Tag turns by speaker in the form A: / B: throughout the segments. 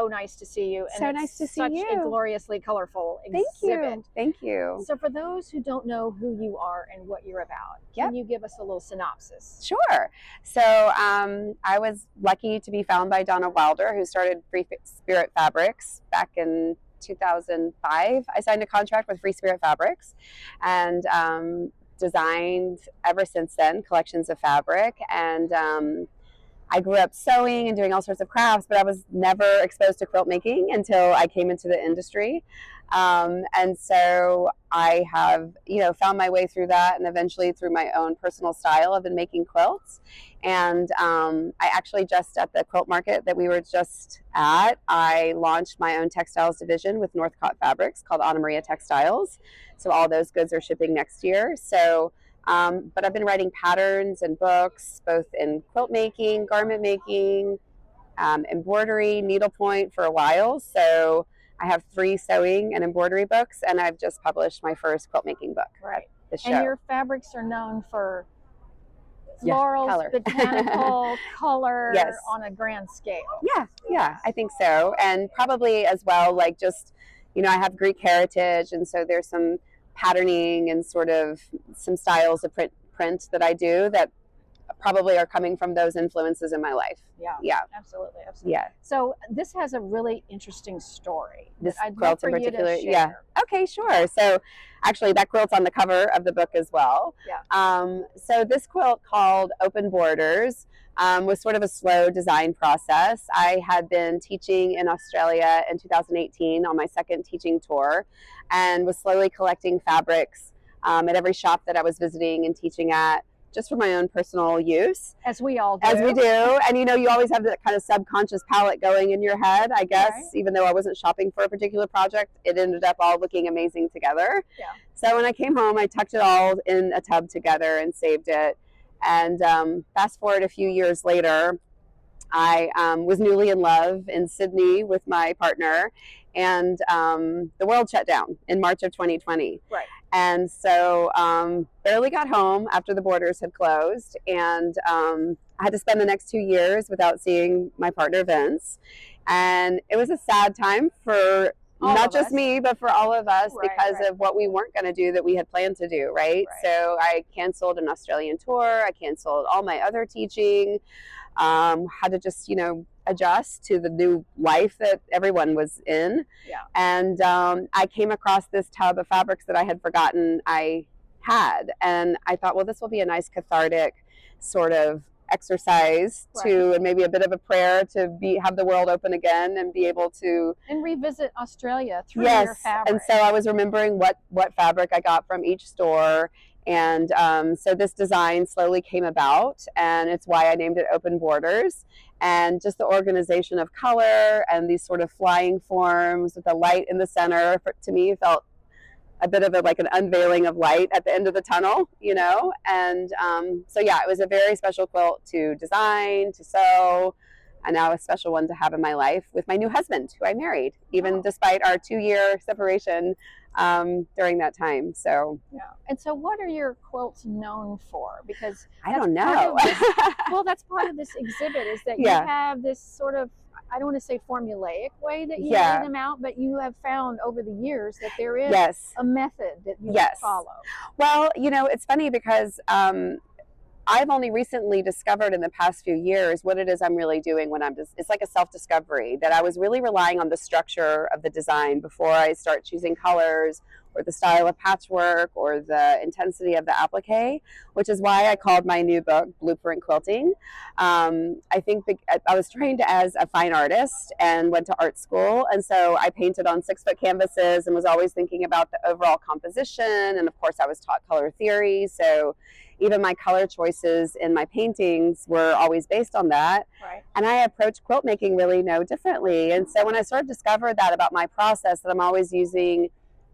A: so nice to see you. And
B: so nice to see you.
A: Such a gloriously colorful exhibit.
B: Thank you.
A: So for those who don't know who you are and what you're about, can you give us a little synopsis?
B: Sure. So I was lucky to be found by Donna Wilder, who started Free Spirit Fabrics back in 2005. I signed a contract with Free Spirit Fabrics and designed ever since then collections of fabric. And I grew up sewing and doing all sorts of crafts, but I was never exposed to quilt making until I came into the industry. And so I have, found my way through that, and eventually through my own personal style, I've been making quilts. And I actually just at the quilt market that we were just at, I launched my own textiles division with Northcott Fabrics called Anna Maria Textiles. So all those goods are shipping next year. So but I've been writing patterns and books, both in quilt making, garment making, embroidery, needlepoint for a while. So I have 3 sewing and embroidery books, and I've just published my first quilt making book.
A: Right.
B: The show.
A: And your fabrics are known for florals, botanical, color on a grand scale.
B: Yeah, I think so. And probably as well, like just, I have Greek heritage, and so there's some patterning and sort of some styles of print that I do that probably are coming from those influences in my life. Yeah, absolutely.
A: Yeah. So this has a really interesting story.
B: This quilt in particular. Yeah. Okay, sure. So actually that quilt's on the cover of the book as well.
A: Yeah.
B: So this quilt called Open Borders was sort of a slow design process. I had been teaching in Australia in 2018 on my second teaching tour, and was slowly collecting fabrics at every shop that I was visiting and teaching at, just for my own personal use.
A: As we all do.
B: As we do. And you always have that kind of subconscious palette going in your head, I guess. Right. Even though I wasn't shopping for a particular project, it ended up all looking amazing together.
A: Yeah.
B: So when I came home, I tucked it all in a tub together and saved it. And fast forward a few years later, I was newly in love in Sydney with my partner, and the world shut down in March of 2020.
A: Right.
B: And so barely got home after the borders had closed, and I had to spend the next 2 years without seeing my partner, Vince. And it was a sad time for not just me, but for all of us, because of what we weren't going to do that we had planned to do, right? So I canceled an Australian tour. I canceled all my other teaching. Had to just, adjust to the new life that everyone was in.
A: Yeah.
B: And I came across this tub of fabrics that I had forgotten I had. And I thought, well, this will be a nice cathartic sort of exercise to, and maybe a bit of a prayer to have the world open again and be able to
A: revisit Australia through your fabric.
B: And so I was remembering what fabric I got from each store. And so this design slowly came about, and it's why I named it Open Borders. And just the organization of color and these sort of flying forms with the light in the center, to me felt a bit of like an unveiling of light at the end of the tunnel, And so yeah, it was a very special quilt to design, to sew, and now a special one to have in my life with my new husband, who I married, even despite our 2-year separation during that time. So
A: yeah. And so what are your quilts known for? Because
B: I don't know.
A: Well, that's part of this exhibit, is that you have this sort of, I don't want to say formulaic way that you lay them out, but you have found over the years that there is a method that you follow.
B: Well, it's funny because I've only recently discovered in the past few years what it is I'm really doing when it's like a self-discovery, that I was really relying on the structure of the design before I start choosing colors or the style of patchwork or the intensity of the applique, which is why I called my new book Blueprint Quilting. I think I was trained as a fine artist and went to art school, and so I painted on 6-foot canvases and was always thinking about the overall composition, and of course I was taught color theory, so even my color choices in my paintings were always based on that.
A: Right.
B: And I approached quilt making really no differently. And so when I sort of discovered that about my process, that I'm always using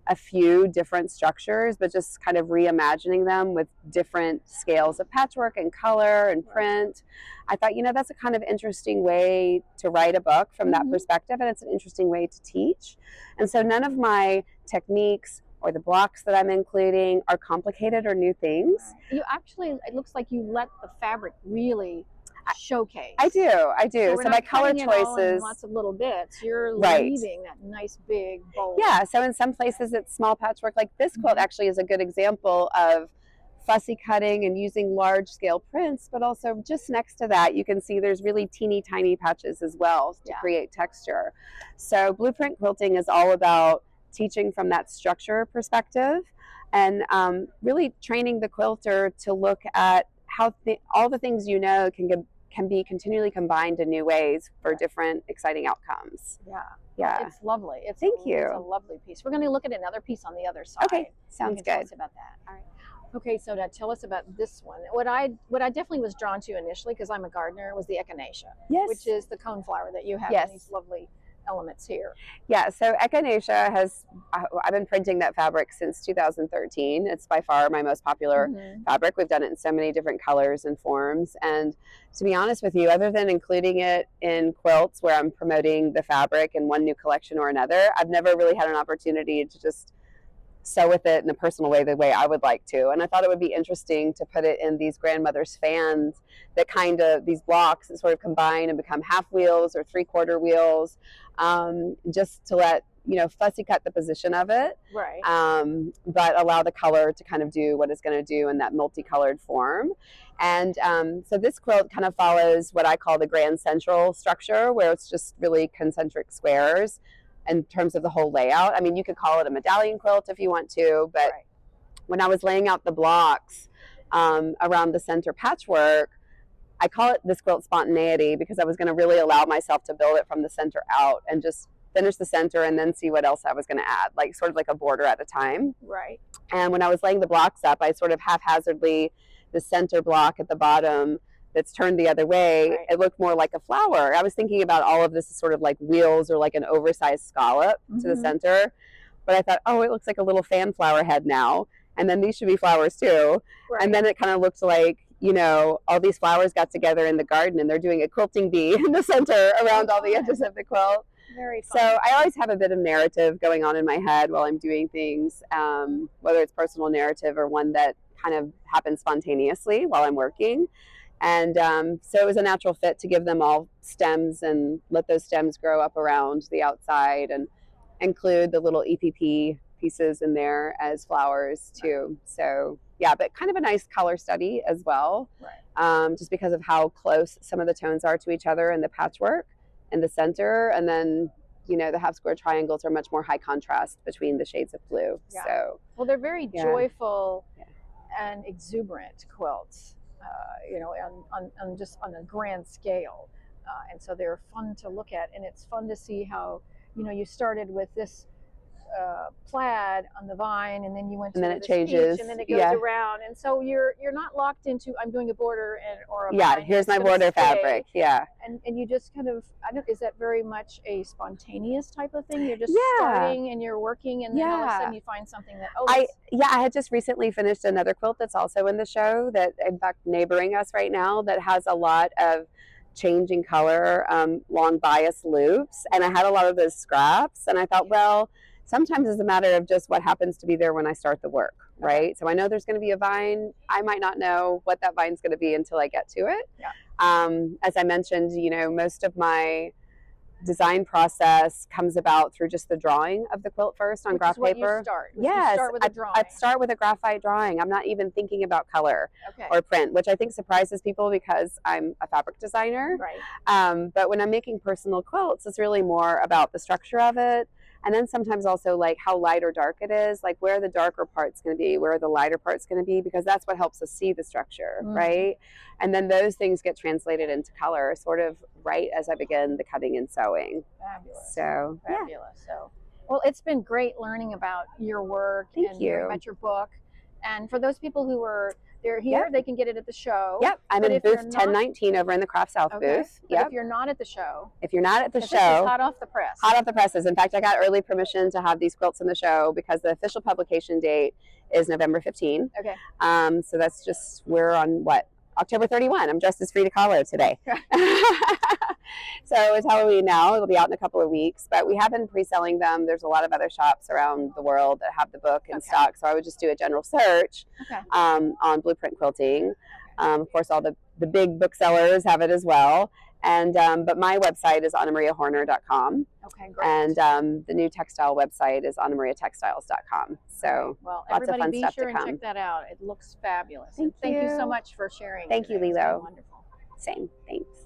B: a few different structures, but just kind of reimagining them with different scales of patchwork and color and print, I thought, that's a kind of interesting way to write a book from that perspective. And it's an interesting way to teach. And so none of my techniques or the blocks that I'm including are complicated or new things.
A: You actually, it looks like you let the fabric really showcase.
B: I do.
A: So
B: my color choices,
A: lots of little bits. You're leaving that nice big bold.
B: Yeah. So in some places it's small patchwork. Like this quilt actually is a good example of fussy cutting and using large scale prints, but also just next to that you can see there's really teeny tiny patches as well to create texture. So blueprint quilting is all about teaching from that structure perspective and really training the quilter to look at how all the things can be continually combined in new ways for different exciting outcomes.
A: Yeah, it's lovely.
B: Thank you.
A: It's a lovely piece. We're going to look at another piece on the other side.
B: Okay, sounds good.
A: Tell us about that. All right. Okay, so now tell us about this one. What I definitely was drawn to initially, because I'm a gardener, was the echinacea, which is the coneflower that you have in these lovely elements here. Yeah,
B: so echinacea I've been printing that fabric since 2013. It's by far my most popular fabric. We've done it in so many different colors and forms. And to be honest with you, other than including it in quilts where I'm promoting the fabric in one new collection or another, I've never really had an opportunity to just sew with it in a personal way, the way I would like to. And I thought it would be interesting to put it in these grandmother's fans that these blocks that sort of combine and become half wheels or 3/4 wheels, just to let, fussy cut the position of it, but allow the color to kind of do what it's going to do in that multicolored form. And so this quilt kind of follows what I call the grand central structure, where it's just really concentric squares in terms of the whole layout. I mean, you could call it a medallion quilt if you want to, but when I was laying out the blocks around the center patchwork, I call it this quilt spontaneity, because I was going to really allow myself to build it from the center out and just finish the center and then see what else I was going to add, like sort of like a border at a time.
A: Right.
B: And when I was laying the blocks up, I sort of haphazardly, the center block at the bottom that's turned the other way, it looked more like a flower. I was thinking about all of this as sort of like wheels or like an oversized scallop to the center. But I thought, oh, it looks like a little fan flower head now. And then these should be flowers too. Right. And then it kind of looked like, all these flowers got together in the garden and they're doing a quilting bee in the center around all the edges of the quilt.
A: Very fun.
B: So I always have a bit of narrative going on in my head while I'm doing things, whether it's personal narrative or one that kind of happens spontaneously while I'm working. And so it was a natural fit to give them all stems and let those stems grow up around the outside and include the little EPP pieces in there as flowers too. So yeah, but kind of a nice color study as well, just because of how close some of the tones are to each other in the patchwork in the center. And then, the half square triangles are much more high contrast between the shades of blue.
A: Yeah.
B: So,
A: well, they're very joyful and exuberant quilts. Just on a grand scale, and so they're fun to look at, and it's fun to see how you started with this plaid on the vine, and then you went to
B: it changes,
A: peach, and then it goes around, and so you're not locked into I'm doing a border or a vine,
B: here's my border fabric,
A: and you just kind of is that very much a spontaneous type of thing? You're just starting and you're working, and then all of a sudden you find something that
B: I had just recently finished another quilt that's also in the show, that in fact neighboring us right now, that has a lot of changing color, long bias loops, and I had a lot of those scraps, and I thought, well, sometimes it's a matter of just what happens to be there when I start the work, right? So I know there's going to be a vine. I might not know what that vine's going to be until I get to it. As I mentioned, most of my design process comes about through just the drawing of the quilt first on graph paper.
A: You start with a drawing.
B: I'd start with a graphite drawing. I'm not even thinking about color or print, which I think surprises people because I'm a fabric designer.
A: Right.
B: But when I'm making personal quilts, it's really more about the structure of it. And then sometimes also like how light or dark it is, like where are the darker parts going to be, where are the lighter parts going to be, because that's what helps us see the structure, right? And then those things get translated into color sort of right as I begin the cutting and sewing.
A: Fabulous.
B: So,
A: fabulous. So, well, it's been great learning about your work
B: and
A: about your book. And for those people who they're here, they can get it at the show.
B: I'm in booth 1019 over in the Craft South booth.
A: If you're not at the show.
B: If you're not at the show.
A: This is hot off the press.
B: Hot off the presses. In fact, I got early permission to have these quilts in the show because the official publication date is November 15.
A: Okay.
B: So that's just, we're on October 31. I'm dressed as Frida Kahlo today. So it's Halloween now. It'll be out in a couple of weeks, but we have been pre-selling them. There's a lot of other shops around the world that have the book in stock. So I would just do a general search on Blueprint Quilting. Of course, all the big booksellers have it as well. And but my website is annamariahorner.com.
A: Okay, great.
B: And the new textile website is annamariatextiles.com. So
A: well,
B: lots of fun
A: be
B: stuff
A: sure
B: to come.
A: and check that out. It looks fabulous.
B: Thank you
A: so much for sharing.
B: Thank you,
A: today.
B: Lilo.
A: Wonderful.
B: Same. Thanks.